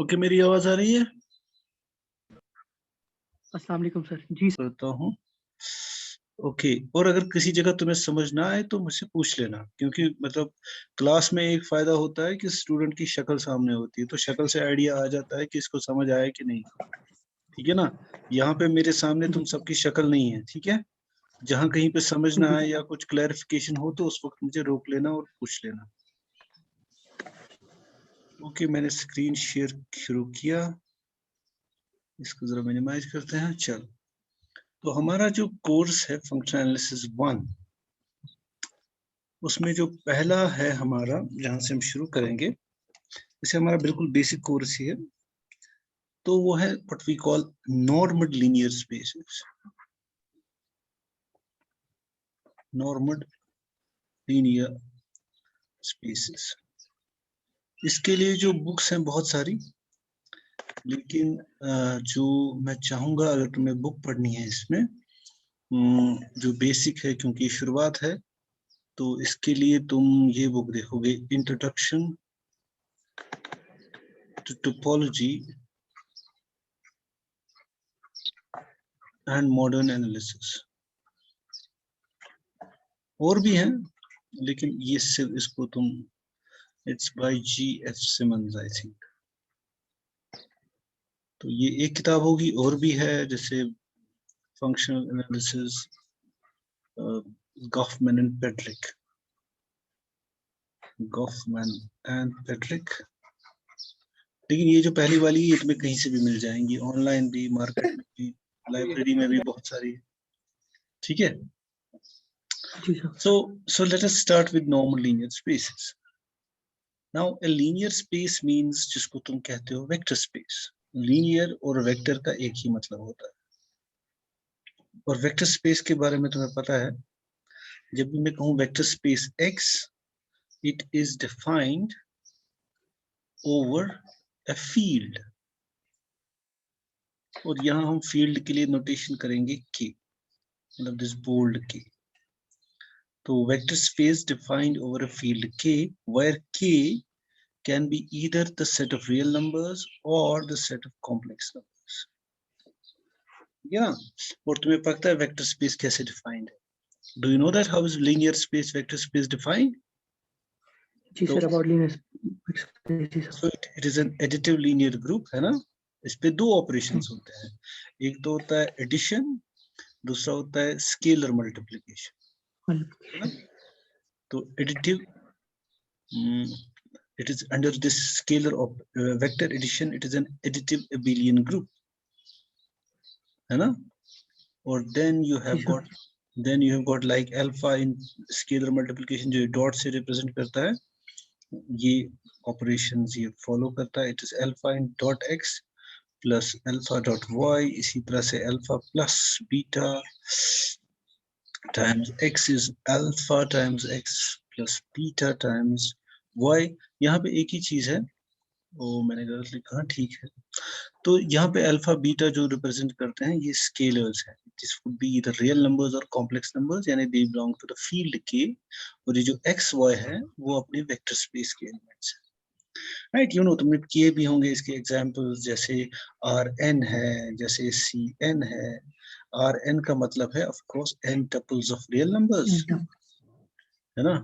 Okay, मेरी आवाज आ रही है? अस्सलाम वालेकुम सर। जी सर। करता हूँ। ओके, और अगर किसी जगह तुम्हें समझ ना आए तो मुझसे पूछ लेना, क्योंकि मतलब क्लास में एक फायदा होता है कि स्टूडेंट की शक्ल सामने होती है, तो शक्ल से आइडिया आ जाता है कि इसको समझ आया कि नहीं। ठीक है ना? यहाँ पे मेरे सामने तुम सबकी शक्ल नहीं है, ठीक है? जहाँ कहीं पे समझ ना आए या कुछ क्लैरिफिकेशन हो तो उस वक्त मुझे रोक लेना और पूछ लेना। ओके, मैंने स्क्रीन शेयर शुरू किया, इसको जरा मिनिमाइज करते हैं। चल, तो हमारा जो कोर्स है फंक्शनल एनालिसिस 1, उसमें जो पहला है हमारा, जहां से हम शुरू करेंगे, इसे हमारा बिल्कुल बेसिक कोर्स ही है, तो वो है what we call normal linear spaces. Normal linear spaces, इसके लिए जो बुक्स हैं बहुत सारी, लेकिन जो मैं चाहूंगा अगर तुम्हें बुक पढ़नी है इसमें, जो बेसिक है क्योंकि शुरुआत है, तो इसके लिए तुम ये बुक देखोगे, introduction to topology and modern analysis. और भी हैं, लेकिन ये सिर्फ इसको तुम, it's by G.F. Simmons I think. तो ये एक किताब होगी, और भी है जैसे functional analysis, Goffman and Pedrick, Goffman and Pedrick. लेकिन ये जो पहली वाली ये तुम्हें कहीं से भी मिल जाएंगी, ऑनलाइन भी, मार्केट में भी, लाइब्रेरी में भी बहुत सारी। ठीक है? जी sir. So let us start with normal linear spaces. Now a linear space means जिसको तुम कहते हो वेक्टर स्पेस। लीनियर और वेक्टर का एक ही मतलब होता है, और वेक्टर स्पेस के बारे में तुम्हें पता है, जब भी मैं कहूँ vector space X, it is defined over a field, और यहाँ हम फील्ड के लिए नोटेशन करेंगे K, मतलब दिस बोल्ड K। तो vector space defined over a field K, where K can be either the set of real numbers or the set of complex numbers. Yeah, और तुम्हें पता है वेक्टर स्पेस कैसे defined है? Do you know that how is linear space vector space defined? जी sir, about linear space. So it is an additive linear group, है ना? इस पे दो ऑपरेशंस होते हैं, एक तो होता है एडिशन, दूसरा होता है स्केलर मल्टीप्लिकेशन, है ना? तो additive, it is under this scalar of vector addition, it is an additive abelian group, है ना? और then you have got like alpha in scalar multiplication, जो डॉट से रिप्रेजेंट करता है, ये ऑपरेशंस ये फॉलो करता है। It is alpha in dot x plus alpha dot y, इसी तरह से alpha plus beta times x is alpha times x plus beta times y. यहाँ पे एक ही चीज है, वो मैंने गलत लिखा, ठीक है। तो यहाँ पे अल्फा बीटा जो रिप्रेजेंट करते हैं ये स्केलर्स हैं, this would be either real numbers और कॉम्प्लेक्स नंबर्स, यानी they belong to the field K, और ये जो एक्स वाई है वो अपने वेक्टर स्पेस के एलिमेंट्स हैं, राइट? यू नो, तुमने किए भी होंगे इसके एग्जांपल्स, जैसे आर एन है, जैसे सी एन है। आर एन का मतलब है of course n tuples of real numbers, है ना?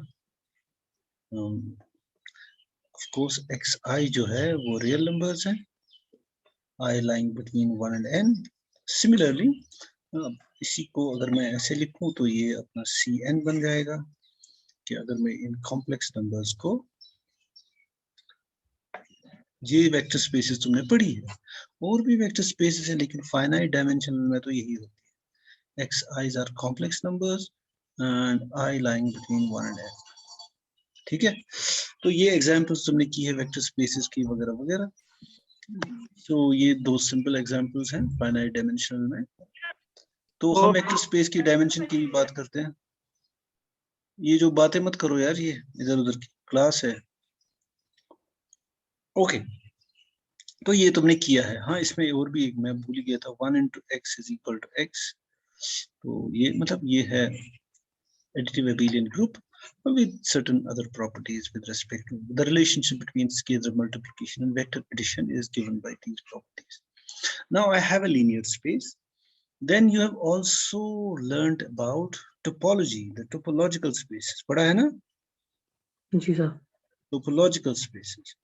ऑफ कोर्स एक्स आई जो है वो रियल नंबर्स हैं, I lying between 1 and n. Similarly, इसी को अगर मैं ऐसे लिखूं तो ये अपना Cn बन जाएगा, कि अगर मैं इन कॉम्प्लेक्स नंबर्स को, ये वेक्टर स्पेसेस तुमने पढ़ी है, और भी वेक्टर स्पेसेस है, लेकिन फाइनाइट डायमेंशनल में तो यही होती है, x i's are complex numbers and i lying between 1 and n। ठीक है? तो ये एग्जांपल्स तुमने की है वेक्टर स्पेसेस की वगैरह वगैरह। तो ये दो सिंपल एग्जांपल्स हैं फाइनाइट डायमेंशनल में। तो हम वेक्टर स्पेस की डायमेंशन की भी बात करते हैं। ये जो बातें मत करो यार, ये इधर उधर की क्लास है। ओके, तो ये तुमने किया है। हाँ, इसमें और भी एक मैं भूल गया था, 1 into x is equal to x। तो ये मतलब ये है additive abelian group. with certain other properties with respect to the relationship between scalar multiplication and vector addition is given by these properties. Now I have a linear space. Then you have also learned about topology, the topological spaces. पढ़ा है ना? जी sir. Topological spaces.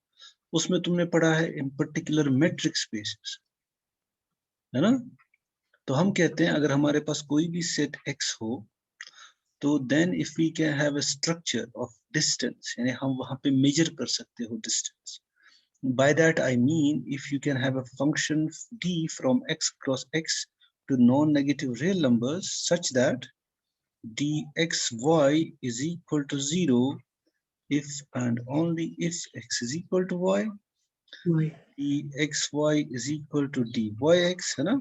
उसमें तुमने पढ़ा है in particular metric spaces, है ना? तो हम कहते हैं अगर हमारे पास कोई भी set X हो, तो then if we can have a structure of distance, यानी हम वहाँ पे measure कर सकते हो distance. By that I mean if you can have a function d from x cross x to non-negative real numbers such that dxy is equal to 0 if and only if x is equal to y, Y. dxy is equal to dyx, है ना?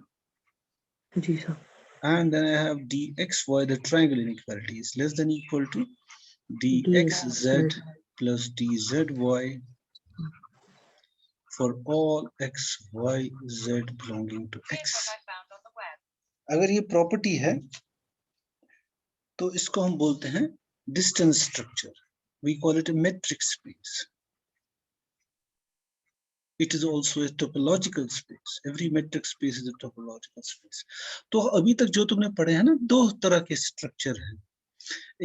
जी sir. And then I have dxy, the triangle inequality is less than equal to dxz plus dzy for all x, y, z belonging to x. अगर ये property है तो इसको हम बोलते हैं distance structure. We call it a metric space. It is also a topological space. Every metric space is a topological space. तो अभी तक जो तुमने पढ़े हैं ना, दो तरह के स्ट्रक्चर हैं.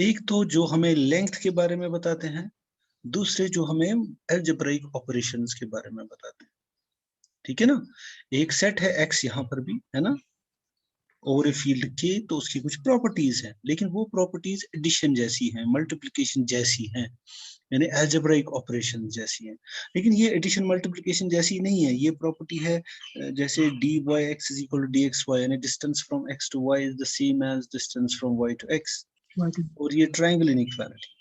एक तो जो हमें लेंथ के बारे में बताते हैं, दूसरे जो हमें अलजेब्राइक ऑपरेशंस के बारे में बताते हैं. ठीक है ना? एक सेट है x यहाँ पर भी, है ना, ओवर ए फील्ड के, तो उसकी कुछ प्रॉपर्टीज हैं, लेकिन वो प्रॉपर्टीज एडिशन जैसी हैं, मल्टीप्लिकेशन जैसी हैं, यानी अलजेब्राइक ऑपरेशन जैसी हैं. लेकिन ये एडिशन मल्टीप्लिकेशन जैसी नहीं है. ये प्रॉपर्टी है जैसे dy x is equal to dxy, यानी distance from x to y is the same as distance from y to x. और ये ट्रायंगल इनइक्वालिटी.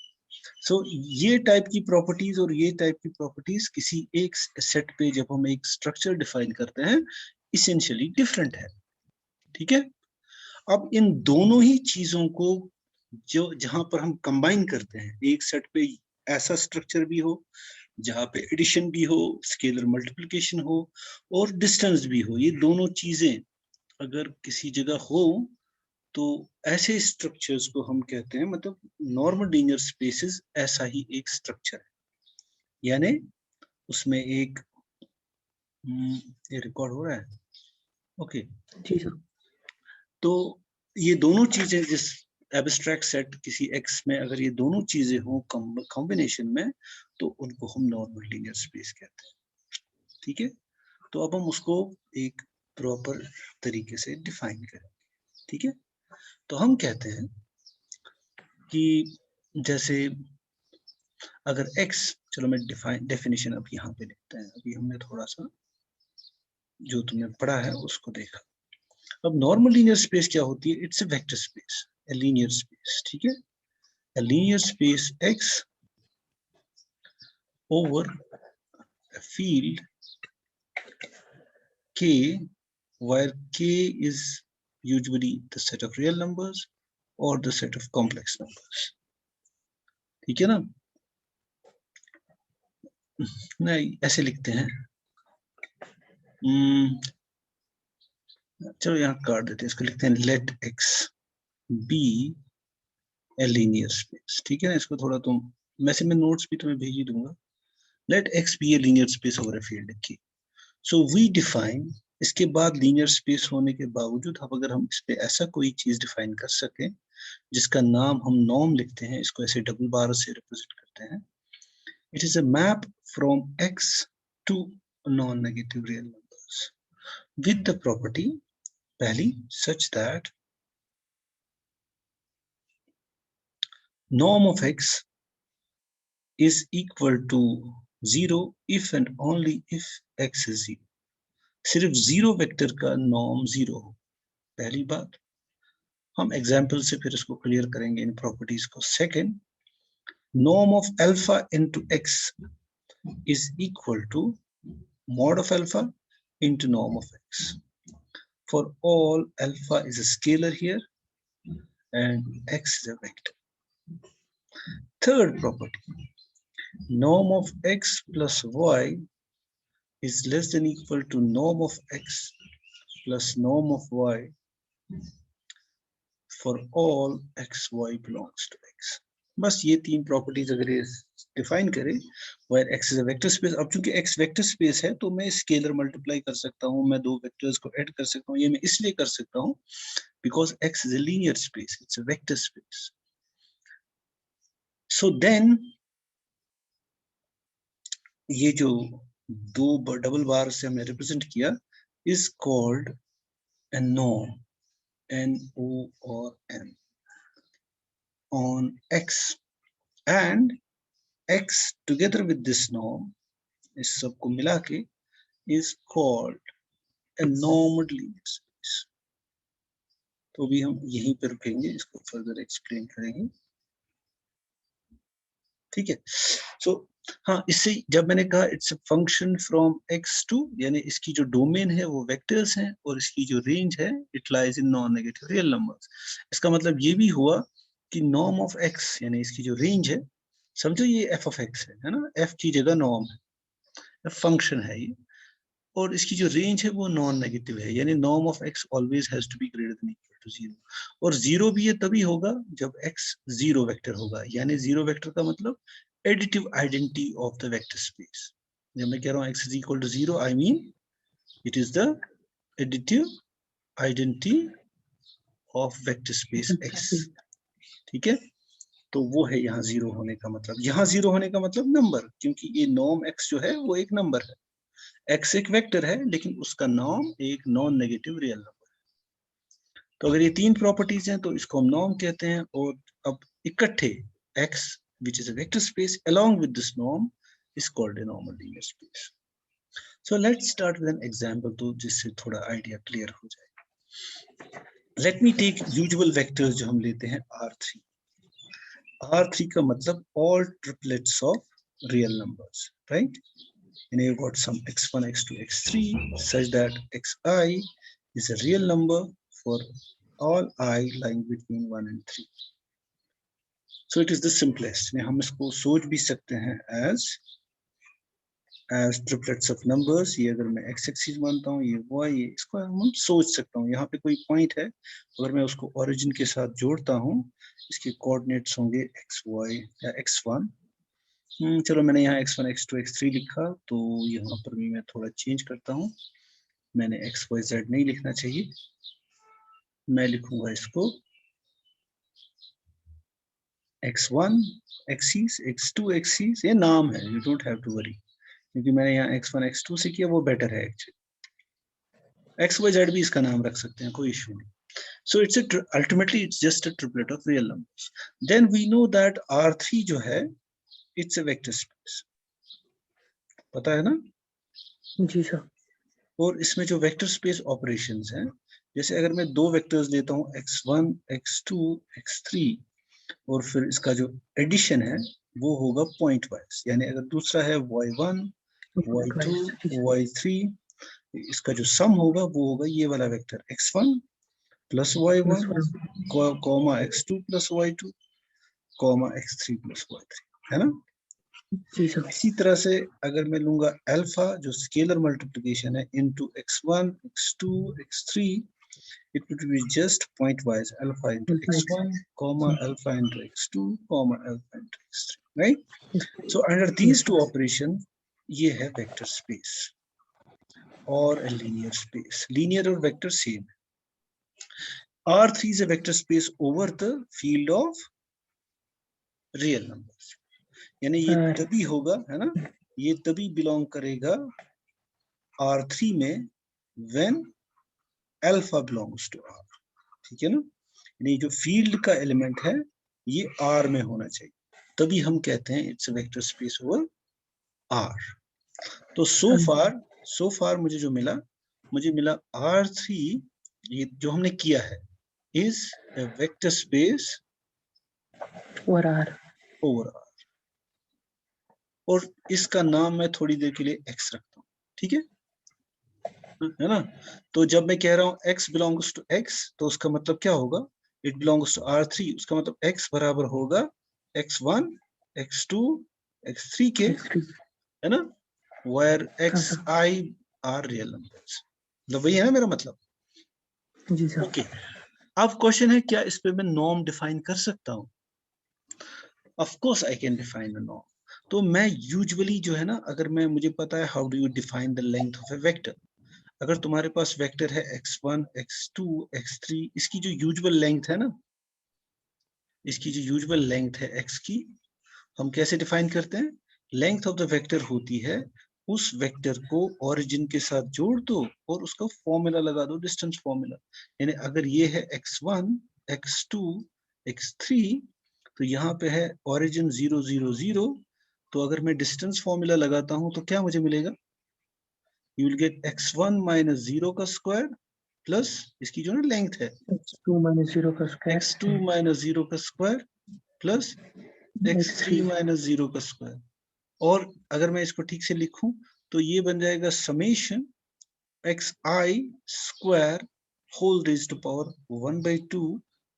सो ये टाइप की प्रॉपर्टीज और ये टाइप की प्रॉपर्टीज किसी एक सेट पे जब हम एक स्ट्रक्चर डिफाइन करते हैं, इसेंशियली डिफरेंट है. ठीक है? अब इन दोनों ही चीजों को जो जहां पर हम कंबाइन करते हैं, एक सेट पे ऐसा स्ट्रक्चर भी हो जहां पे एडिशन भी हो, स्केलर मल्टीप्लिकेशन हो और डिस्टेंस भी हो, ये दोनों चीजें अगर किसी जगह हो तो ऐसे स्ट्रक्चर्स को हम कहते हैं, मतलब नॉर्मल लीनियर स्पेसेस ऐसा ही एक स्ट्रक्चर है. यानी उसमें एक ये रिकॉर्ड हो रहा है. ओके. जी सर. तो ये दोनों चीजें जिस एब्स्ट्रैक्ट सेट किसी x में अगर ये दोनों चीजें हो कॉम्बिनेशन में, तो उनको हम नॉर्मल लीनियर स्पेस कहते हैं. ठीक है? तो अब हम उसको एक प्रॉपर तरीके से डिफाइन करें. ठीक है? तो हम कहते हैं कि जैसे अगर x, चलो मैं डेफिनेशन अब यहाँ पे लिखते हैं. अभी हमने थोड़ा सा जो तुमने पढ़ा है उसको देखा. अब नॉर्मल लीनियर स्पेस क्या होती है? It's a vector space, a linear space. ठीक है? अ linear space x over a field k where k is usually the set of real numbers or the set of complex numbers. ठीक है ना? नहीं, ऐसे लिखते हैं. चलो यहाँ काट देते हैं, इसको लिखते हैं let x be a linear space. ठीक है ना? इसको थोड़ा तुम, वैसे मैं नोट्स भी तुम्हें भेज ही दूंगा. Let x be a linear space over a field k. So we define, इसके बाद लीनियर स्पेस होने के बावजूद अब अगर हम इस पे ऐसा कोई चीज डिफाइन कर सकें जिसका नाम हम नॉर्म लिखते हैं, इसको ऐसे डबल बार से रिप्रेजेंट करते हैं. It is a map from x to non negative real numbers with the property पहली such that norm of x is equal to 0 if and only if x is 0. सिर्फ zero vector का norm 0 हो. पहली बात. हम example से फिर इसको क्लियर करेंगे इन प्रॉपर्टीज को. Second, norm of alpha into x is equal to mod of alpha into norm of x. For all alpha is a scalar here and x is a vector. Third property, norm of x plus y is less than equal to norm of x plus norm of y for all xy belongs to x. बस ये तीन properties अगर ये define करें, where x is a vector space, अब चूंकि x vector space है तो मैं स्केलर मल्टीप्लाई कर सकता हूँ, मैं दो वेक्टर्स को ऐड कर सकता हूँ। ये मैं इसलिए कर सकता हूँ because x is a linear space, it's a vector space. So then ये जो दो डबल बार से हमने रिप्रेजेंट किया is called a norm, N-O-R-M, on x, and x together with this norm, इस सबको मिला के is called a normed linear space. तो भी हम यहीं पर रुकेंगे, इसको फर्दर एक्सप्लेन करेंगे, ठीक है। सो हाँ, इससे जब मैंने कहा it's a function from x to, यानी इसकी जो डोमेन है वो वेक्टर्स हैं और इसकी जो रेंज है it lies in non negative real numbers. इसका मतलब ये भी हुआ कि नॉर्म ऑफ x, यानी इसकी जो रेंज है, समझो ये f ऑफ x है ना, f की जगह नॉर्म है, फंक्शन है ये, और इसकी जो रेंज है वो नॉन नेगेटिव है, यानी norm of x always has to be greater than equal to 0, और 0 भी ये तभी होगा जब x 0 वेक्टर होगा, यानी 0 वेक्टर का मतलब additive identity of the vector space. जब मैं कह रहा हूँ x is equal to 0, I mean it is the additive identity of vector space x, ठीक है। तो वो है यहाँ 0 होने का मतलब, यहाँ 0 होने का मतलब नंबर, क्योंकि ये नॉर्म x जो है वो एक नंबर है, x एक वेक्टर है लेकिन उसका नॉर्म एक नॉन नेगेटिव रियल नंबर है। तो अगर ये तीन प्रॉपर्टीज हैं तो इसको हम नॉर्म कहते हैं, और अब इकट्ठे x which is a vector space along with this norm is called a normal linear space. So let's start with an example तो जिससे थोड़ा आइडिया क्लियर हो जाए। Let me take usual vectors जो हम लेते हैं R3. R3 का मतलब all triplets of real numbers, right? And you've got some x1, x2, x3 such that xi is a real number for all I lying between 1 and 3. So it is the simplest. हम इसको सोच भी सकते हैं as triplets of numbers. ये अगर मैं x axis मानता हूँ, ये y, ये इसको हम सोच सकता हूँ। यहाँ पे कोई पॉइंट है, अगर मैं उसको ओरिजिन के साथ जोड़ता हूँ, इसके कोऑर्डिनेट्स होंगे xy या x1। चलो मैंने यहाँ x1, x2, x3 लिखा, तो यहाँ पर भी मैं थोड़ा चेंज करता हूँ, मैंने x, y, z नहीं लिखना चाहिए, मैं लिखूंगा इसको x1 एक्सिस, x2 एक्सिस, ये नाम है, you don't have to worry, क्योंकि मैंने यहाँ x1, x2 से किया, वो बेटर है एक्चुअली। x, y, z भी इसका नाम रख सकते हैं, कोई इशू नहीं। So it's ultimately it's just a triplet of real numbers. Then we know that R3 जो है it's a vector space, पता है ना? जी सर। और इसमें जो वेक्टर स्पेस ऑपरेशंस हैं, जैसे अगर मैं दो वेक्टर्स लेता हूँ x1, x2, x3, और फिर इसका जो एडिशन है वो होगा पॉइंट वाइज, यानी अगर दूसरा है y1, y2, y3, इसका जो सम होगा वो होगा ये वाला vector x1 plus y1 comma x2 plus y2 comma x3 plus y3, है ना? जी सर। इसी तरह से अगर मैं लूंगा अल्फा जो स्केलर मल्टीप्लिकेशन है into x1, x2, x3, it would be just pointwise alpha into x1 comma alpha into x2 comma alpha into x3, right? So under these two operations ये है वेक्टर स्पेस और linear space. Linear और vector same है। R3 is a vector space over the field of real numbers, यानी ये तभी होगा, है ना, ये तभी बिलोंग करेगा R3 में when alpha belongs to R, ठीक है ना? यानी जो फील्ड का एलिमेंट है ये R में होना चाहिए, तभी हम कहते हैं it's a vector space over R. तो सो फार मुझे जो मिला, मुझे मिला R3, ये जो हमने किया है is a vector space over R, और इसका नाम मैं थोड़ी देर के लिए x रखता हूँ, ठीक है ना? तो जब मैं कह रहा हूँ x बिलोंग्स टू x, तो उसका मतलब क्या होगा, इट बिलोंग्स टू R3, उसका मतलब x बराबर होगा x1, x2, x3 के, है ना, where xi are real numbers, मतलब वही है ना मेरा मतलब? जी सर। ओके, अब क्वेश्चन है क्या इस पे मैं नॉर्म डिफाइन कर सकता हूँ? Of course I can define a norm. तो मैं यूजुअली जो है ना, अगर मुझे पता है how do you define the length of A vector. अगर तुम्हारे पास वेक्टर है x1 x2 x3, इसकी जो यूजुअल लेंथ है ना, इसकी जो यूजुअल लेंथ है x की, हम कैसे डिफाइन करते हैं? लेंथ ऑफ द वेक्टर होती है उस वेक्टर को ओरिजिन के साथ जोड़ दो और उसका फॉर्मूला लगा दो, डिस्टेंस फॉर्मूला। यानी अगर ये है x1 x2 x3, तो यहाँ पे है ओरिजिन 0 0 0, तो अगर मैं डिस्टेंस फॉर्मूला लगाता हूं तो क्या मुझे मिलेगा? You will get x1 minus 0 का स्क्वायर प्लस इसकी जो ना लेंथ है x2 minus 0 का स्क्वायर x2 माइनस 0 का स्क्वायर प्लस x3 माइनस 0 का स्क्वायर। और अगर मैं इसको ठीक से लिखूं तो ये बन जाएगा summation xi square whole raised to power 1/2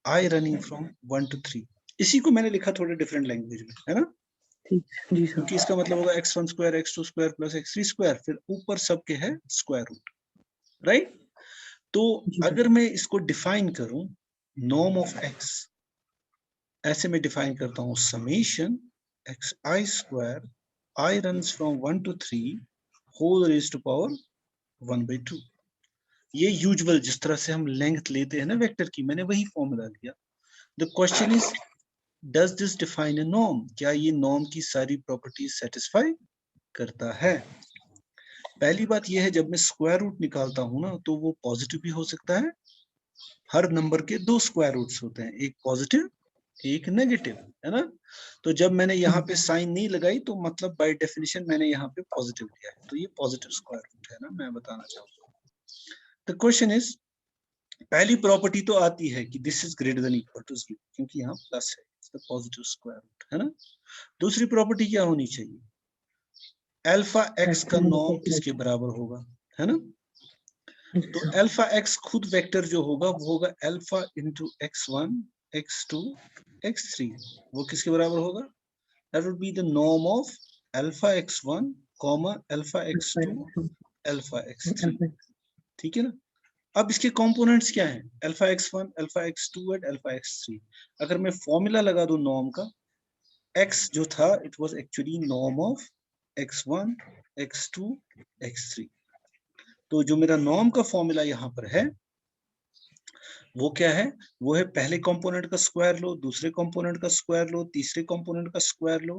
i running from 1 to 3। इसी को मैंने लिखा थोड़े डिफरेंट लैंग्वेज में, है ना? ठीक, जी सर। क्योंकि इसका मतलब होगा x1 square x2 square plus x3 square, फिर ऊपर सबके है स्क्वायर रूट, राइट? तो अगर मैं इसको डिफाइन करूं नॉर्म ऑफ x, ऐसे में डिफाइन करता हूं summation xi square i runs from 1 to 3 whole raised to power 1/2। ये यूजुअल जिस तरह से हम लेंथ लेते हैं ना वेक्टर की, मैंने वही फॉर्मूला लिया। The question is does this define a norm? क्या ये नॉर्म की सारी प्रॉपर्टीज सेटिस्फाई करता है? पहली बात यह है, जब मैं स्क्वायर रूट निकालता हूं ना, तो वो पॉजिटिव भी हो सकता है। हर नंबर के दो स्क्वायर रूट्स होते हैं, एक पॉजिटिव एक नेगेटिव, है ना? तो जब मैंने यहाँ पे साइन नहीं लगाई तो मतलब बाय डेफिनेशन मैंने यहाँ पे पॉजिटिव लिया है, तो ये पॉजिटिव स्क्वायर रूट है ना, मैं बताना चाहूंगा। द क्वेश्चन इज, पहली प्रॉपर्टी तो आती है कि this is greater than equal to 0, क्योंकि यहाँ प्लस है, इसका पॉजिटिव स्क्वायर रूट, है ना? दूसरी प्रॉपर्टी क्या होनी चाहिए? अल्फा एक्स का नॉर्म किसके बराबर होगा, है ना? तो अल्फा एक्स खुद वेक्टर जो होगा वो होगा alpha into x1 x2 x3। वो किसके बराबर होगा? That would be the norm of alpha x1 comma alpha x2 alpha x3। ठीक है ना? अब इसके कंपोनेंट्स क्या हैं? Alpha x1 alpha x2 and alpha x3। अगर मैं फॉर्मूला लगा दूं नॉर्म का, x जो था it was actually norm of x1 x2 x3। तो जो मेरा नॉर्म का फॉर्मूला यहाँ पर है वो क्या है? वो है पहले कंपोनेंट का स्क्वायर लो, दूसरे कंपोनेंट का स्क्वायर लो, तीसरे कंपोनेंट का स्क्वायर लो,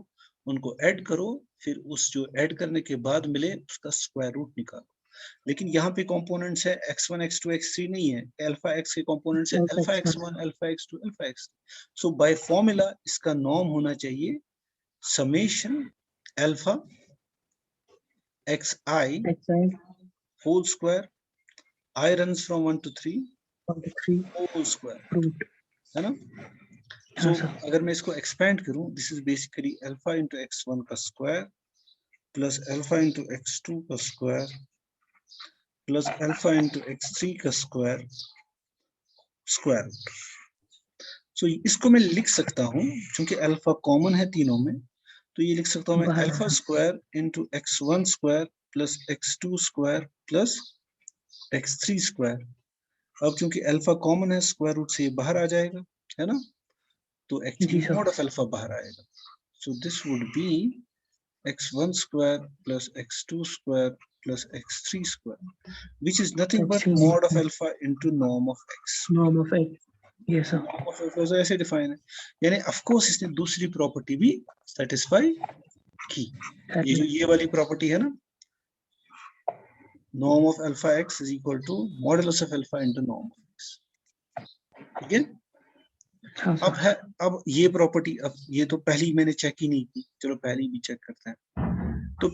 उनको ऐड करो, फिर उस जो ऐड करने के बाद मिले उसका स्क्वायर रूट निकालो। लेकिन यहाँ पे कंपोनेंट्स है x1 x2 x3 नहीं है, अल्फा x के कंपोनेंट्स है alpha x1 alpha x2 alpha x3। So by formula इसका नॉर्म होना चाहिए summation alpha xi whole square i runs from 1 to 3 whole square, है ना? सो अगर मैं इसको एक्सपेंड करूं, this is basically alpha into x1 का square plus alpha into x2 का square plus alpha into x3 का स्क्वायर स्क्वायर रूट। सो इसको मैं लिख सकता हूं, क्योंकि अल्फा कॉमन है तीनों में, तो ये लिख सकता हूं मैं alpha square into x1 square plus x2 square plus x3 square. अब क्योंकि अल्फा कॉमन है, स्क्वायर रूट से ये बाहर आ जाएगा, है ना? तो एक्चुअली मॉड ऑफ अल्फा बाहर आएगा। So this would B x1 square plus x2 square plus x3 square, which is nothing but mod of alpha into norm of x. Norm of x, yes sir. Norm of alpha ऐसे define है, यानी of course इसने दूसरी property भी satisfy की। ये जो ये वाली प्रॉपर्टी है ना, norm of alpha x is equal to modulus of alpha into norm of x, ठीक है? अब है, अब ये प्रॉपर्टी, अब ये तो पहली मैंने चेक ही नहीं की, चलो पहली भी चेक करते हैं। तो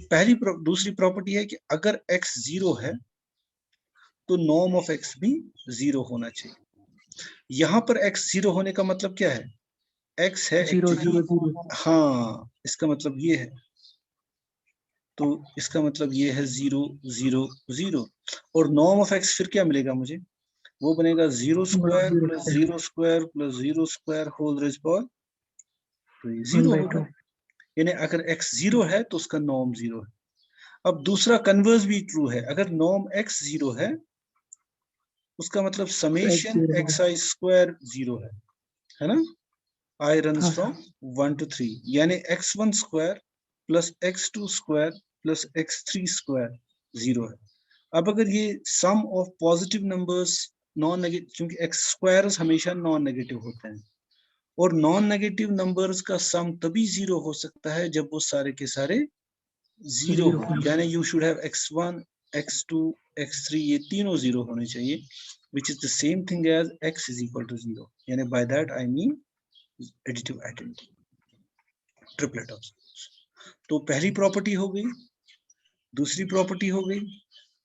दूसरी प्रॉपर्टी है कि अगर x 0 है तो नॉर्म ऑफ x भी 0 होना चाहिए। यहां पर x 0 होने का मतलब क्या है? x है एक्चुअली, हाँ, इसका मतलब ये है, तो इसका मतलब ये है 0 0 0, और नॉर्म ऑफ x फिर क्या मिलेगा मुझे? वो बनेगा 0 square plus 0 square plus 0 square whole raise power, तो ये 0 होगा। यानी अगर x 0 है तो उसका नॉर्म 0 है। अब दूसरा कन्वर्स भी ट्रू है, अगर नॉर्म x 0 है उसका मतलब समेशन xi स्क्वायर 0 है ना? I runs हाँ, from 1 to 3 यानी x1 square plus x2 square plus x3 square 0 है। अब अगर ये sum of positive numbers non negative, क्योंकि x स्क्वायर्स हमेशा नॉन नेगेटिव होते हैं और नॉन नेगेटिव नंबर्स का सम तभी 0 हो सकता है जब वो सारे के सारे 0 0 हो, यानी you should have x1 x2 x3 ये तीनों 0 होने चाहिए, which is the same thing as x is equal to 0, यानी by that I mean additive identity, triplet of. तो पहली प्रॉपर्टी हो गई, दूसरी प्रॉपर्टी हो गई,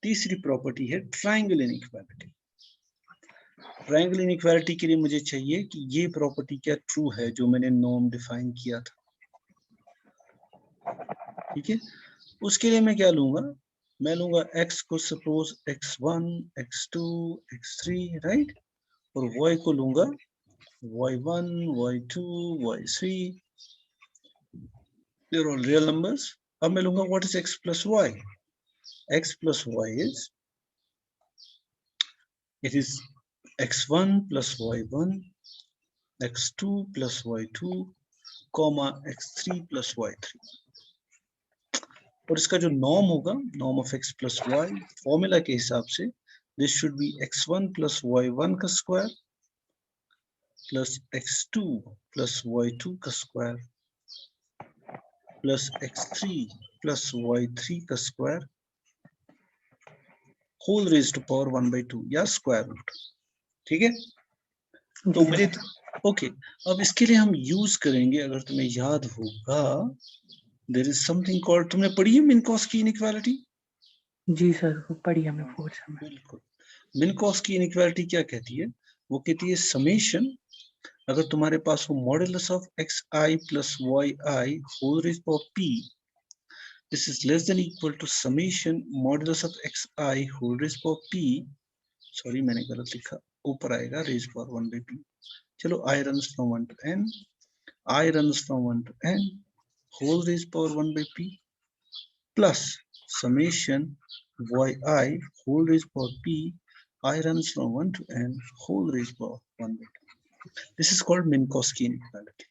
तीसरी प्रॉपर्टी है ट्रायंगल इनइक्वालिटी। ट्रायंगल इनइक्वालिटी के लिए मुझे चाहिए कि ये प्रॉपर्टी क्या ट्रू है जो मैंने नॉर्म डिफाइन किया था, ठीक है। उसके लिए मैं क्या लूंगा, मैं लूंगा x को suppose x1 x2 x3 right, और y को लूंगा y1 y2 y3, they are all real numbers। अब मैं लूंगा what is x plus y, x plus y is, it is x1 plus y1 x2 plus y2 comma x3 plus y3, और इसका जो norm होगा, norm of x plus y formula के हिसाब से this should be x1 plus y1 का square plus x2 plus y2 का square plus x3 plus y3 का square whole raise to power 1/2 या स्क्वायर रूट, ठीक है। तो मुझे ओके, अब इसके लिए हम यूज करेंगे, अगर तुम्हें याद होगा, देयर इज समथिंग कॉल्ड, तुमने पढ़ी है मिनकॉस की इनइक्वालिटी? जी सर, वो पढ़ी हमने 4th में। बिल्कुल, मिनकॉस की इनइक्वालिटी क्या कहती है, वो कहती है समेशन, अगर तुम्हारे पास हो modulus of xi plus yi whole raise power p, this is less than equal to summation modulus of xi whole raised power p, sorry मैंने गलत लिखा, ऊपर आएगा रेज पावर 1/p। चलो I runs from 1 to n, I runs from 1 to n whole raised power 1/p plus summation yi whole raised power p I runs from 1 to n whole raised power 1/p। This is called Minkowski inequality।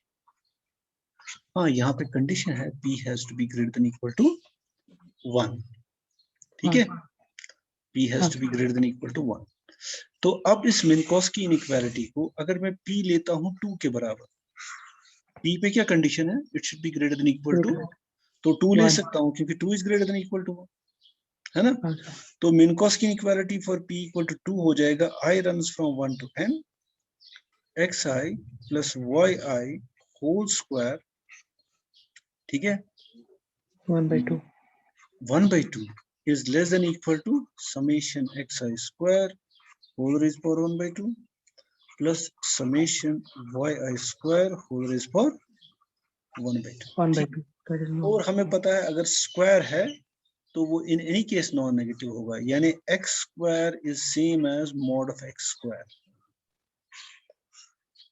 हाँ, यहाँ पे condition है p has to be greater than equal to 1, ठीक है, p has to be greater than equal to 1। तो अब इस मिनकॉस्की inequality को अगर मैं p लेता हूं 2 के बराबर, p पे क्या कंडीशन है, it should be greater than equal to, तो 2 ले सकता हूं क्योंकि 2 is greater than equal to 1, है ना। तो Minkowski inequality for p equal to 2 हो जाएगा I runs from 1 to n xi plus yi whole square, ठीक है, 1/2 1/2 is less than equal to summation xi square whole raised power 1/2 plus summation yi square whole raised power 1/2। और हमें पता है अगर square है तो वो in any case non negative होगा, यानी x square is same as mod of x square,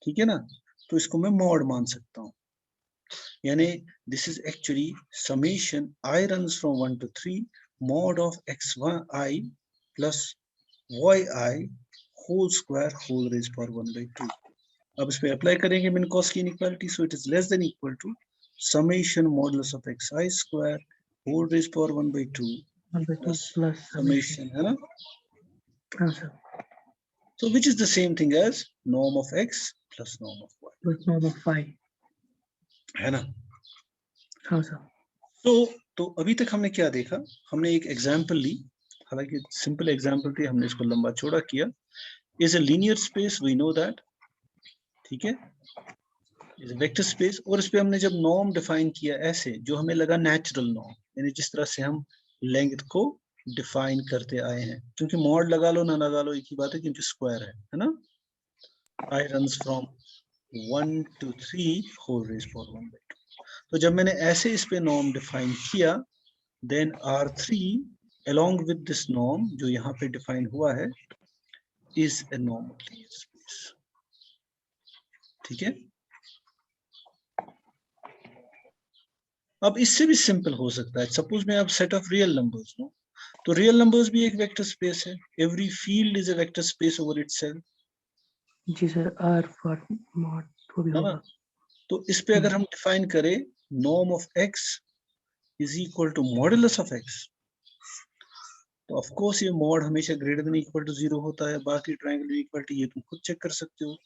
ठीक है ना। तो इसको मैं मॉड मान सकता हूँ, यानी this is actually summation I runs from 1 to 3 mod of xi plus yi whole square whole raised power 1/2। अब इस पे अप्लाई करेंगे Minkowski inequality, so it is less than equal to summation modulus of xi square whole raised power 1/2 plus summation, है ना। हाँ sir, so which is the same thing as norm of x plus norm of y, plus norm of y, है ना। हाँ sir. तो अभी तक हमने क्या देखा, हमने एक एग्जांपल ली, हालांकि सिंपल एग्जांपल थी, हमने इसको लंबा चौड़ा किया। Is a linear space, we know that, ठीक है, इज अ वेक्टर स्पेस। और इस पे हमने जब नॉर्म डिफाइन किया ऐसे, जो हमें लगा नेचुरल नॉर्म, यानी जिस तरह से हम लेंथ को डिफाइन करते आए हैं, क्योंकि मॉड लगा लो ना लगा लो एक ही बात है, क्योंकि स्क्वायर है ना। I runs from 1 to 3 whole raised power 1/2। तो जब मैंने ऐसे इस पे नॉर्म डिफाइन किया, then R3 along with this norm जो यहाँ पे डिफाइन हुआ है is a normal linear space, ठीक है। अब इससे भी सिंपल हो सकता है, सपोज मैं अब सेट ऑफ रियल नंबर्स लूं, तो रियल नंबर्स भी एक वेक्टर स्पेस है, every field is a vector space over itself, जी सर, R फॉर मॉड वो भी है ना। होगा। तो इस पे अगर हम डिफाइन करें norm of x is equal to modulus of x, तो ऑफ कोर्स ये मॉड हमेशा ग्रेटर देन इक्वल टू 0 होता है, बाकी ट्रायंगल इक्वलिटी ये तुम खुद चेक कर सकते हो।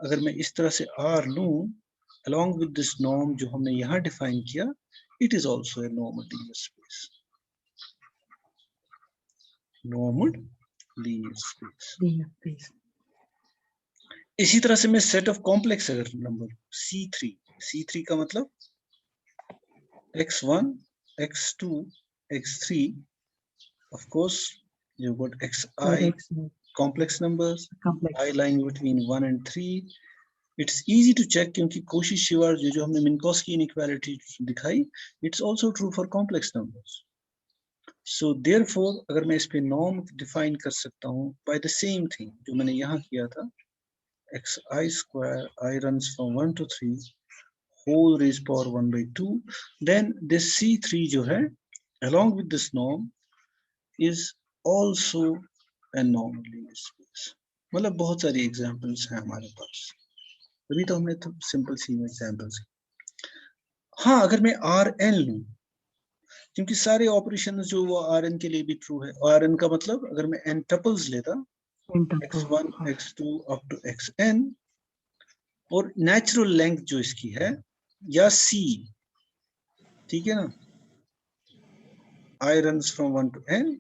अगर मैं इस तरह से r लूं along with this norm जो हमने यहाँ डिफाइन किया, it is also a normal linear space, normal linear space। linear space। इसी तरह से मैं सेट ऑफ कॉम्प्लेक्स अगर नंबर C3 का मतलब x1 x2 x3, of course you've got xi complex numbers, complex। I lying between 1 and 3। It's easy to check क्योंकि कोशी शिवार जो हमने मिन्कोस्की इनइक्वालिटी दिखाई, it's also true for complex numbers। So therefore अगर मैं इस पे नॉर्म डिफाइन कर सकता हूँ by the same thing जो मैंने यहाँ किया था, xi square I runs from 1 to 3 whole raised power 1 by 2, then this C3 जो है along with this norm is also a normal linear space। मतलब बहुत सारी एग्जांपल्स हैं हमारे पास, अभी तो हमने तो सिंपल सी एग्जांपल्स। हाँ अगर मैं Rn लूं, क्योंकि सारे ऑपरेशन जो वो Rn के लिए भी ट्रू है, Rn का मतलब अगर मैं n टपल्स लेता x1 x2 up to xn, और नेचुरल लेंथ जो इसकी है या c, ठीक है ना, I runs from 1 to n,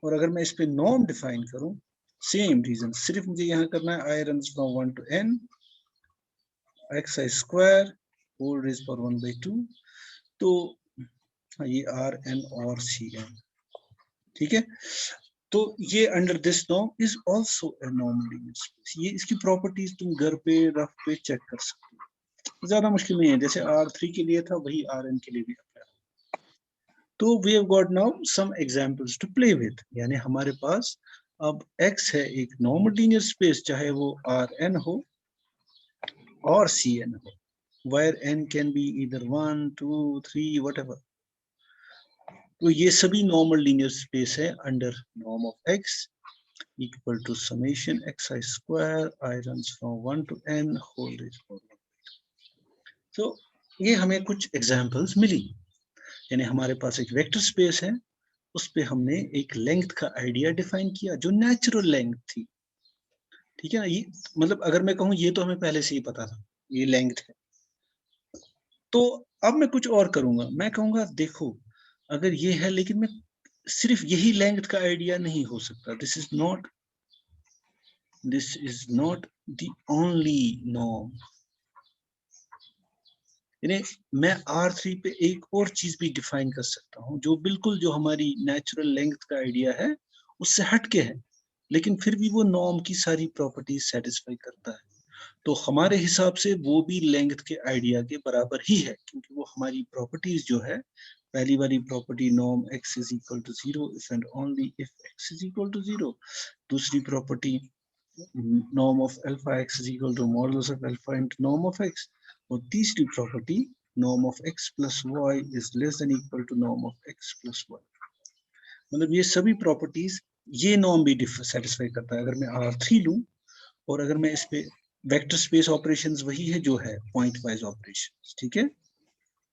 और अगर मैं इस पे नॉर्म डिफाइन करूं, सेम रीजन, सिर्फ मुझे यहाँ करना है I runs from 1 to n xi square whole raised power 1 by 2, तो ये Rn और Cn, ठीक है। तो ये under this norm is also a normal linear space. ये इसकी प्रॉपर्टीज तुम घर पे रफ पे चेक कर सकते हो, ज्यादा मुश्किल नहीं है, जैसे R3 के लिए था वही Rn के लिए भी अप्लाई। तो we have got now some examples to play with, यानी हमारे पास अब x है एक नॉर्मल लिनियर स्पेस, चाहे वो Rn हो और Cn हो, where n can be either 1 2 3 whatever। तो ये सभी नॉर्मल लीनियर स्पेस है under norm of x equal to summation xi square I runs from 1 to n whole raised power 1। तो ये हमें कुछ एग्जांपल्स मिली, यानी हमारे पास एक वेक्टर स्पेस है, उस पे हमने एक लेंथ का आइडिया डिफाइन किया जो नेचुरल लेंथ थी, ठीक है ना। ये मतलब अगर मैं कहूँ ये तो हमें पहले से ही पता था ये लेंथ है, तो अब मैं कुछ और करूंगा, मैं कहूंगा देखो अगर ये है, लेकिन मैं सिर्फ यही लेंथ का आइडिया नहीं हो सकता, this is not the only norm. यानी मैं R3 पे एक और चीज भी डिफाइन कर सकता हूँ जो बिल्कुल जो हमारी नेचुरल लेंथ का आइडिया है उससे हटके है, लेकिन फिर भी वो नॉर्म की सारी प्रॉपर्टीज सेटिस्फाई करता है। तो हमारे हिसाब से वो भी लेंथ के आइडिया के बराबर ही है, क्योंकि वो हमारी प्रॉपर्टीज जो है, पहली वाली property norm x is equal to 0 if and only if x is equal to 0, दूसरी property norm of alpha x is equal to modulus of alpha into norm of x, और तीसरी property norm of x plus y is less than equal to norm of x plus y। मतलब ये सभी properties ये norm भी satisfy करता है। अगर मैं R3 लूं और अगर मैं इस पे वेक्टर स्पेस ऑपरेशंस वही है जो है पॉइंट वाइज ऑपरेशंस, ठीक है,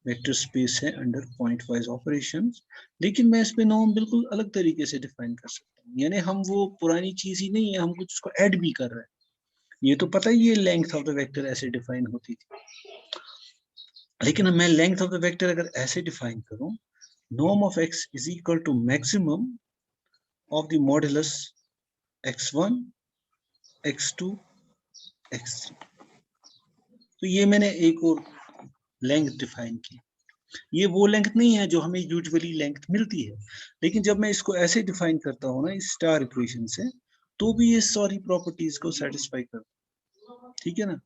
वेक्टर स्पेस है अंडर पॉइंट वाइज ऑपरेशंस, लेकिन मैं इस पे नॉर्म बिल्कुल अलग तरीके से डिफाइन कर सकता हूँ, यानी हम वो पुरानी चीज ही नहीं है, हम कुछ उसको ऐड भी कर रहे हैं। ये तो पता ही है लेंथ ऑफ द वेक्टर ऐसे डिफाइन होती थी, लेकिन मैं लेंथ ऑफ द वेक्टर अगर ऐसे डिफाइन करूं, norm of x is equal to maximum of the modulus x1 x2 x3, तो ये मैंने एक और लेंथ डिफाइन की। ये वो लेंथ नहीं है जो हमें यूजुअली लेंथ मिलती है, लेकिन जब मैं इसको ऐसे डिफाइन करता हूँ ना इस स्टार इक्वेशन से, तो भी ये सारी प्रॉपर्टीज को सेटिस्फाई करता है, ठीक है ना।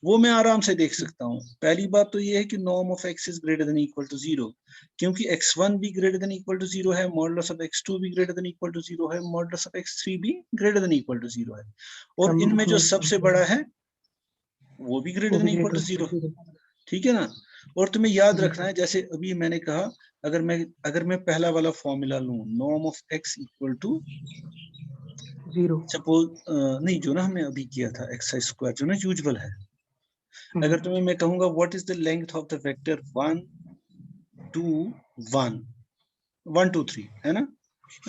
वो मैं आराम से देख सकता हूँ। पहली बात तो ये है कि norm of x is greater than equal to 0, क्योंकि x1 भी ग्रेटर देन इक्वल टू 0 है, मॉडुलस ऑफ x2 भी ग्रेटर देन इक्वल टू 0 है, मॉडुलस ऑफ x3 भी ग्रेटर देन इक्वल टू 0 है, और इनमें जो सबसे बड़ा है वो भी ग्रेटर देन इक्वल टू 0, ठीक है ना। और तुम्हें याद रखना है, जैसे अभी मैंने कहा, अगर मैं पहला वाला फॉर्मूला लूं norm of x equal to 0, suppose नहीं जो ना हमने अभी किया था एक्स स्क्वायर जो ना यूजुअल है, अगर तुम्हें मैं कहूंगा what is the length of the vector 1 2 1 1 2 3 है ना,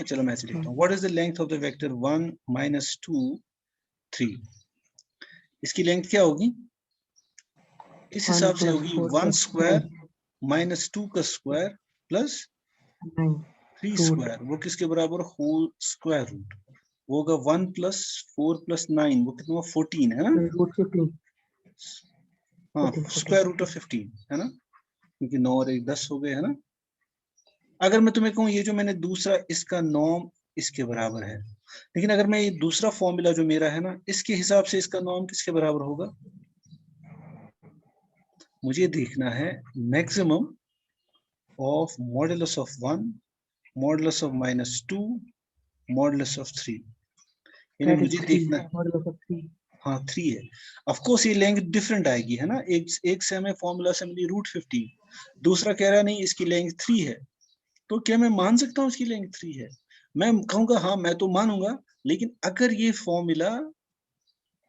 चलो मैं ऐसे लिखता हूँ, what is the length of the vector 1 minus 2 3, इसकी लेंथ क्या होगी, इस हिसाब से होगी 1 स्क्वायर माइनस 2 का स्क्वायर प्लस 3 स्क्वायर, वो किसके बराबर, होल स्क्वायर रूट, वो होगा 1 प्लस 4 प्लस 9, वो कितना, 14 है ना, हाँ स्क्वायर रूट ऑफ 15 है ना, क्योंकि 9 और 1 10 हो गए है ना। अगर मैं तुम्हें कहूँ ये जो मैंने दूसरा, इसका नॉर्म इसके बराबर है, लेकिन अगर मैं ये दूसरा फॉर्मूला जो मेरा है ना, इसके हिसाब से इसका नॉर्म किसके बराबर होगा, मुझे देखना है maximum of modulus of 1 modulus of -2 modulus of 3, यानी मुझे देखना है, हाँ 3 है। ऑफ कोर्स ये लेंथ डिफरेंट आएगी है ना, एक से हमें फॉर्मूला से मिली √15, दूसरा कह रहा नहीं इसकी लेंथ 3 है, तो क्या मैं मान सकता हूँ इसकी लेंथ 3 है, मैं कहूंगा हाँ मैं तो मानूंगा, लेकिन अगर ये फॉर्मूला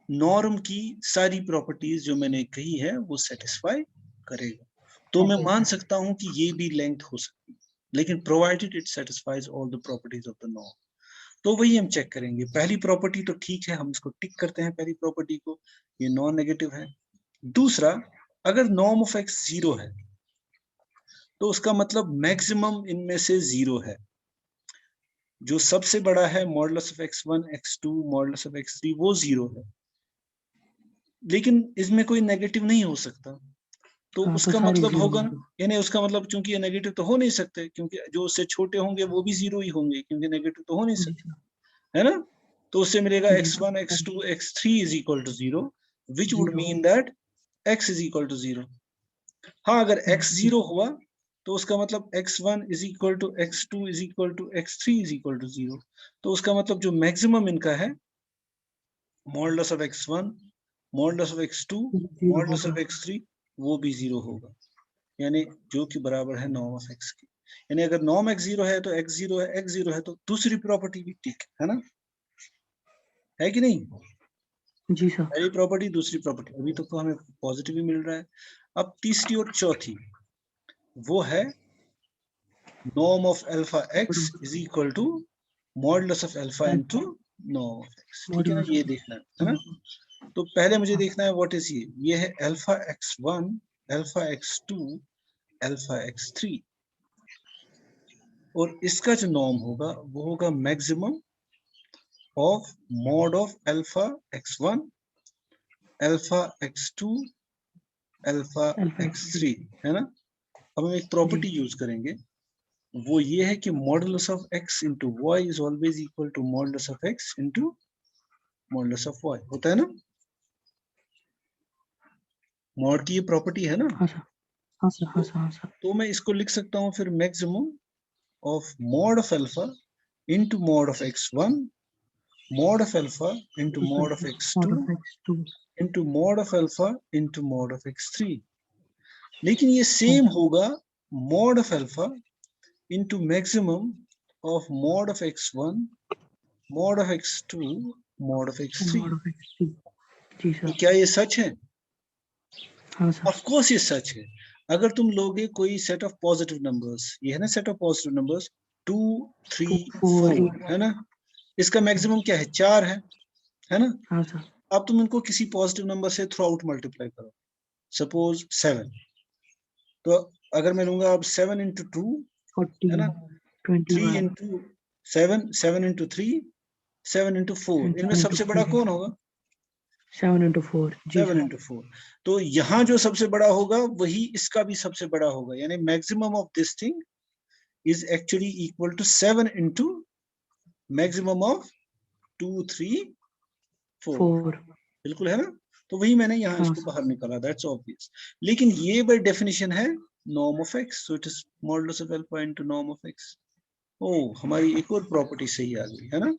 नॉर्म की सारी प्रॉपर्टीज जो मैंने कही है वो सेटिस्फाई करेगा, तो मैं मान सकता हूं कि ये भी लेंथ हो सकती है, लेकिन provided it satisfies all the properties of the norm, तो वही हम चेक करेंगे। पहली प्रॉपर्टी तो ठीक है, हम इसको टिक करते हैं, पहली प्रॉपर्टी को, ये नॉन नेगेटिव है। दूसरा, अगर नॉर्म ऑफ एक्स 0 है तो उसका मतलब मैक्सिमम इनमें से 0 है, जो सबसे बड़ा है modulus of x1 x2 modulus of x3 वो 0 है, लेकिन इसमें कोई नेगेटिव नहीं हो सकता, तो उसका मतलब होगा, यानी उसका मतलब चूंकि ये नेगेटिव तो हो नहीं सकते, क्योंकि जो उससे छोटे होंगे वो भी 0 ही होंगे, क्योंकि नेगेटिव तो हो नहीं सकते है ना, तो उससे मिलेगा x1 x2 x3 is equal to 0, which would mean that x is equal to 0। हाँ अगर x 0 हुआ तो उसका मतलब x1 is equal to x2 is equal to x3 is equal to 0, तो उसका मतलब जो मैक्सिमम इनका है modulus of x1 modulus of x2 modulus of x3 वो भी 0 होगा, यानी जो कि बराबर है नॉर्म ऑफ x के, यानी अगर नॉर्म x 0 है तो x 0 है, x 0 है तो दूसरी प्रॉपर्टी भी ठीक है ना, है कि नहीं जी सर, पहली प्रॉपर्टी दूसरी प्रॉपर्टी, अभी तक तो हमें पॉजिटिव ही मिल रहा है। अब तीसरी और चौथी वो है norm of alpha x is equal to modulus of alpha into norm of x, ठीक है ना, ये देखना है ना। तो पहले मुझे देखना है व्हाट इज ये है alpha x1 alpha x2 alpha x3, और इसका जो नॉर्म होगा वो होगा maximum of mod of alpha x1 alpha x2 alpha x3 है ना। अब हम एक प्रॉपर्टी यूज करेंगे, वो ये है कि modulus of x into y is always equal to modulus of x into modulus of y, होता है ना, मॉड की ये प्रॉपर्टी है ना। हाँ सर, हाँ सर, हाँ सर, हाँ सर, तो मैं इसको लिख सकता हूँ फिर maximum of mod of alpha into mod of x1 mod of alpha into mod of x2 into mod of alpha into mod of x3, लेकिन ये सेम होगा mod of alpha into maximum of mod of x1 mod of x2 mod of x3, जी तो sir, क्या ये सच है? हाँ sir, of course ये सच है। अगर तुम लोगे कोई सेट ऑफ पॉजिटिव नंबर्स, ये है ना सेट ऑफ पॉजिटिव नंबर्स 2 3 4 है ना, इसका मैक्सिमम क्या है 4 है ना। हाँ सर, अब तुम इनको किसी पॉजिटिव नंबर से थ्रू आउट मल्टीप्लाई करो, सपोज 7, तो अगर मैं लूंगा अब 7 इंटू 2 है ना, 3 इंटू 7 7 इंटू 3 7 इंटू 4, इनमें सबसे बड़ा कौन होगा? 7 into 4, जी 7 सर, इंटू 4, तो यहाँ जो सबसे बड़ा होगा वही इसका भी सबसे बड़ा होगा, यानी maximum of this thing is actually equal to 7 into maximum of 2 3 4, बिल्कुल है ना। तो वही मैंने यहाँ हाँ इसको सर, बाहर निकाला, दैट्स ऑब्वियस, लेकिन ये बाय डेफिनेशन है norm of X, so it is modulus of alpha into norm of X. ओ हमारी एक और प्रॉपर्टी सही आ गई है ना,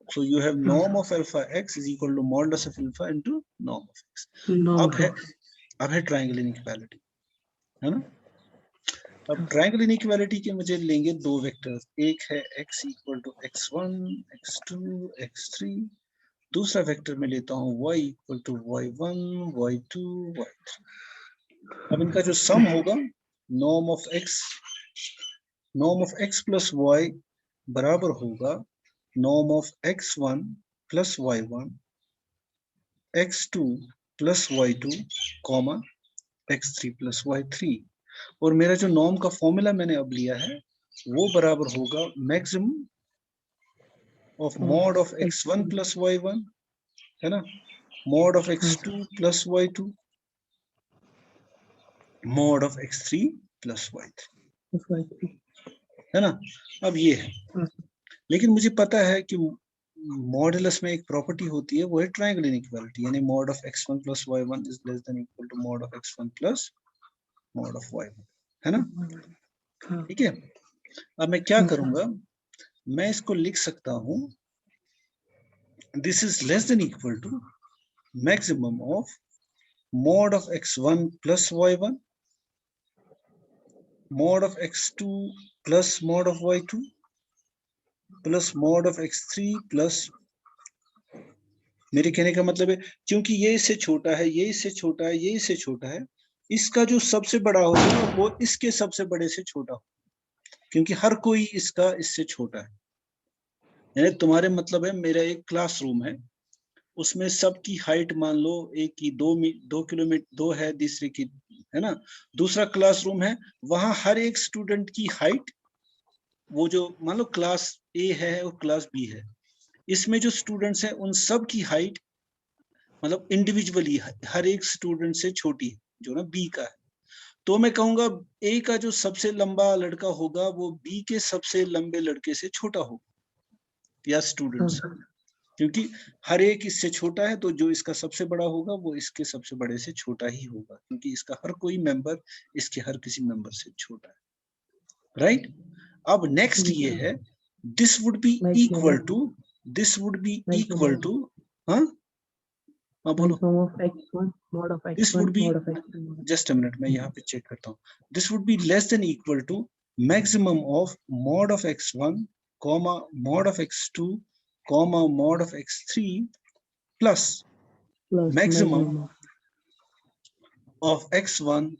so you have हाँ norm sir, of alpha x is equal to modulus of alpha into norm of x। Norm अब ऑफ है एक्स, अब है ट्रायंगल इनइक्वालिटी है ना। अब हाँ ट्रायंगल इनइक्वालिटी के मुझे लेंगे दो वेक्टर्स, एक है x equal to x1 x2 x3, दूसरा वेक्टर में लेता हूँ y equal to y1, y2, y3। अब इनका जो सम होगा norm of x plus y बराबर होगा norm of x1 plus y1, x2 plus y2, comma x3 plus y3। और मेरा जो नॉर्म का फॉर्मूला मैंने अब लिया है वो बराबर होगा maximum of mod of x1 plus y1, है ना, mod of x2 plus y2, mod of x3 plus y3, है ना। अब ये है, लेकिन मुझे पता है कि मॉडुलस में एक प्रॉपर्टी होती है, वो है ट्रायंगल इनइक्वालिटी, यानी mod of x1 plus y1 is less than equal to mod of x1 plus mod of y1, है ना। ठीक है, अब मैं क्या करूंगा, मैं इसको लिख सकता हूं, this is less than equal to maximum of mod of x1 plus y1, mod of x2 plus mod of y2 plus mod of x3 plus, मेरे कहने का मतलब है क्योंकि ये इससे छोटा है, ये इससे छोटा है, ये इससे छोटा है, इसका जो सबसे बड़ा होगा वो इसके सबसे बड़े से छोटा हो, क्योंकि हर कोई इसका इससे छोटा है। यानी तुम्हारे मतलब है मेरा एक क्लासरूम है, उसमें सबकी हाइट मान लो एक की 2 किलोमीटर 2 है, दूसरे की, है ना। दूसरा क्लासरूम है, वहां हर एक स्टूडेंट की हाइट, वो जो मान लो क्लास ए है और क्लास बी है, इसमें जो स्टूडेंट्स हैं उन सब की हाइट मतलब इंडिविजुअली हर एक स्टूडेंट से छोटी है, जो ना बी का है। तो मैं कहूंगा ए का जो सबसे लंबा लड़का होगा वो बी के सबसे लंबे लड़के से छोटा होगा या स्टूडेंट्स, क्योंकि हर एक इससे छोटा है, तो जो इसका सबसे बड़ा होगा वो इसके सबसे बड़े से छोटा ही होगा, क्योंकि इसका हर कोई मेंबर इसके हर किसी मेंबर से छोटा है, राइट। अब नेक्स्ट ये है, this would be equal to, this would be equal to, हाँ बोलो, this would be, just a minute मैं यहाँ पे चेक करता हूँ, this would be less than equal to maximum of mod of x1 comma mod of x2 comma mod of x3 plus maximum of x1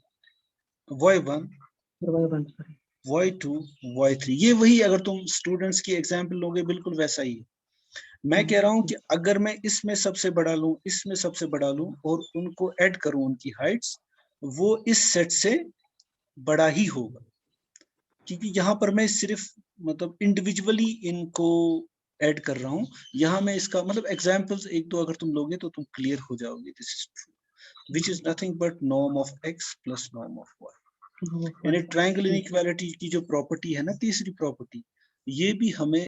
y1 y2 y3। ये वही, अगर तुम students की एग्जांपल लोगे बिल्कुल वैसा ही है। मैं कह रहा हूं कि अगर मैं इसमें सबसे बड़ा लूं, इसमें सबसे बड़ा लूं और उनको ऐड करूं, उनकी हाइट्स, वो इस सेट से बड़ा ही होगा, क्योंकि यहाँ पर मैं सिर्फ मतलब इंडिविजुअली इनको ऐड कर रहा हूँ। यहाँ मैं इसका मतलब एग्जांपल्स एक दो अगर तुम लोगे तो तुम क्लियर हो जाओगे। This is true, which is nothing but norm of x plus norm of y। यानी ट्रायंगल इनइक्वालिटी की जो प्रॉपर्टी है ना, तीसरी प्रॉपर्टी, ये भी हमें